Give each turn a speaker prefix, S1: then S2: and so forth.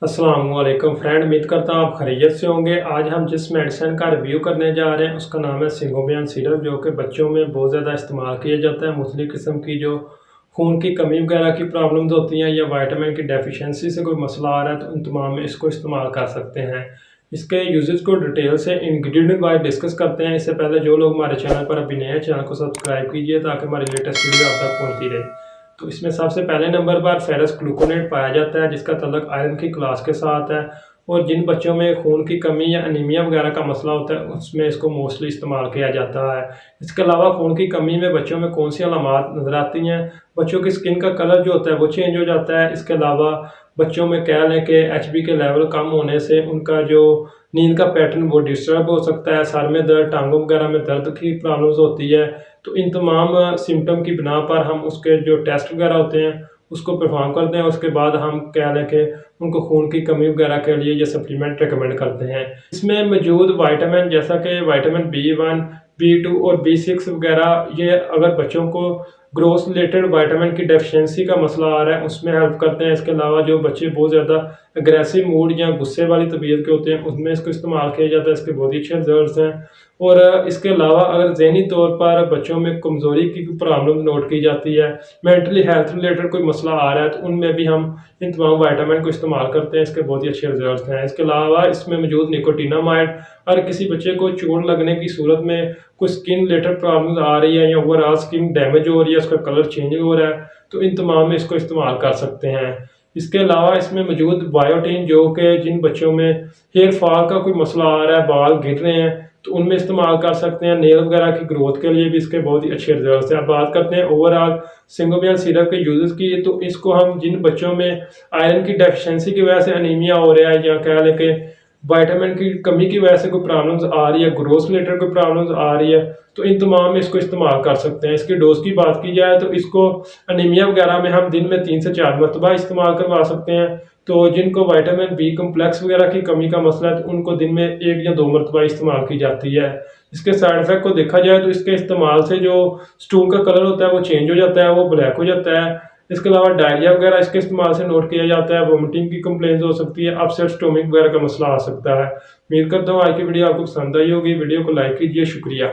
S1: अस्सलाम वालेकुम फ्रेंड, उम्मीद करता हूँ आप खैरियत से होंगे। आज हम जिस मेडिसिन का रिव्यू करने जा रहे हैं उसका नाम है सिंगोबियन सिरप, जो कि बच्चों में बहुत ज़्यादा इस्तेमाल किया जाता है। मुख्तलिफ़ किस्म की जो खून की कमी वगैरह की प्रॉब्लम्स होती हैं या विटामिन की डेफिशिएंसी से कोई मसला आ रहा है तो उन तमाम में इसको इस्तेमाल कर सकते हैं। इसके यूजेस को डिटेल से इंग्रेडिएंट वाइज डिस्कस करते हैं। इससे पहले जो लोग हमारे चैनल पर अभी नए हैं, चैनल को सब्सक्राइब कीजिए ताकि हमारी लेटेस्ट वीडियो आप तक पहुँचती रहे। तो इसमें सबसे पहले नंबर पर फेरस ग्लूकोनेट पाया जाता है, जिसका तल्लुक आयरन की क्लास के साथ है। और जिन बच्चों में खून की कमी या अनीमिया वगैरह का मसला होता है उसमें इसको मोस्टली इस्तेमाल किया जाता है। इसके अलावा खून की कमी में बच्चों में कौन सी अलामात नज़र आती हैं? बच्चों की स्किन का कलर जो होता है वो चेंज हो जाता है। इसके अलावा बच्चों में कह लें कि एचबी के लेवल कम होने से उनका जो नींद का पैटर्न वो डिस्टर्ब हो सकता है। सर में दर्द, टांगों वगैरह में दर्द की प्रॉब्लम्स होती है। तो इन तमाम सिम्टम की बिना पर हम उसके जो टेस्ट वगैरह होते हैं उसको परफॉर्म करते हैं। उसके बाद हम कह लें कि उनको खून की कमी वगैरह के लिए ये सप्लीमेंट रिकमेंड करते हैं। इसमें मौजूद विटामिन जैसा कि विटामिन B1, B2 और B6 वगैरह, ये अगर बच्चों को ग्रोथ रिलेटेड विटामिन की डेफिशिएंसी का मसला आ रहा है उसमें हेल्प करते हैं। इसके अलावा जो बच्चे बहुत ज़्यादा अग्रेसिव मूड या गुस्से वाली तबीयत के होते हैं उसमें इसको इस्तेमाल किया जाता है। इसके बहुत ही अच्छे रिजल्ट्स हैं। और इसके अलावा अगर ज़हनी तौर पर बच्चों में कमज़ोरी की प्रॉब्लम नोट की जाती है, मेंटली हेल्थ रिलेटेड कोई मसला आ रहा है तो उनमें भी हम इन तमाम विटामिन को इस्तेमाल करते हैं। इसके बहुत ही अच्छे रिजल्ट्स हैं। इसके अलावा इसमें मौजूद निकोटिनामाइड, अगर किसी बच्चे को चोट लगने की सूरत में कोई स्किन रिलेटेड प्रॉब्लम्स आ रही है या ओवरऑल स्किन डैमेज हो रही है, उसका कलर चेंज हो रहा है, तो इन तमाम में इसको इस्तेमाल कर सकते हैं। इसके अलावा इसमें मौजूद बायोटीन, जो कि जिन बच्चों में हेयर फॉल का कोई मसला आ रहा है, बाल गिर रहे हैं, तो उनमें इस्तेमाल कर सकते हैं। नेल वगैरह की ग्रोथ के लिए भी इसके बहुत ही अच्छे रिजल्ट्स हैं। अब बात करते हैं ओवरऑल सिंगोबियन सिरप के यूजेस की। तो इसको हम जिन बच्चों में आयरन की डेफिशिएंसी की वजह से अनीमिया हो रहा है या कह लें कि विटामिन की कमी की वजह से कोई प्रॉब्लम्स आ रही है, ग्रोथ रिलेटेड कोई प्रॉब्लम्स आ रही है, तो इन तमाम में इसको इस्तेमाल कर सकते हैं। इसकी डोज की बात की जाए तो इसको अनीमिया वगैरह में हम दिन में 3 से 4 मरतबा इस्तेमाल करवा सकते हैं। तो जिनको विटामिन बी कम्प्लेक्स वगैरह की कमी का मसला है तो उनको दिन में 1 या 2 मरतबा इस्तेमाल की जाती है। इसके साइड इफेक्ट को देखा जाए तो इसके इस्तेमाल से जो स्टूल का कलर होता है वो चेंज हो जाता है, वो ब्लैक हो जाता है। इसके अलावा डायरिया वगैरह इसके इस्तेमाल से नोट किया जाता है। वोमिटिंग की कंप्लेंट्स हो सकती है, अपसेट स्टोमिक वगैरह का मसला आ सकता है। उम्मीद करता हूँ आज की वीडियो आपको पसंद आई होगी। वीडियो को लाइक कीजिए। शुक्रिया।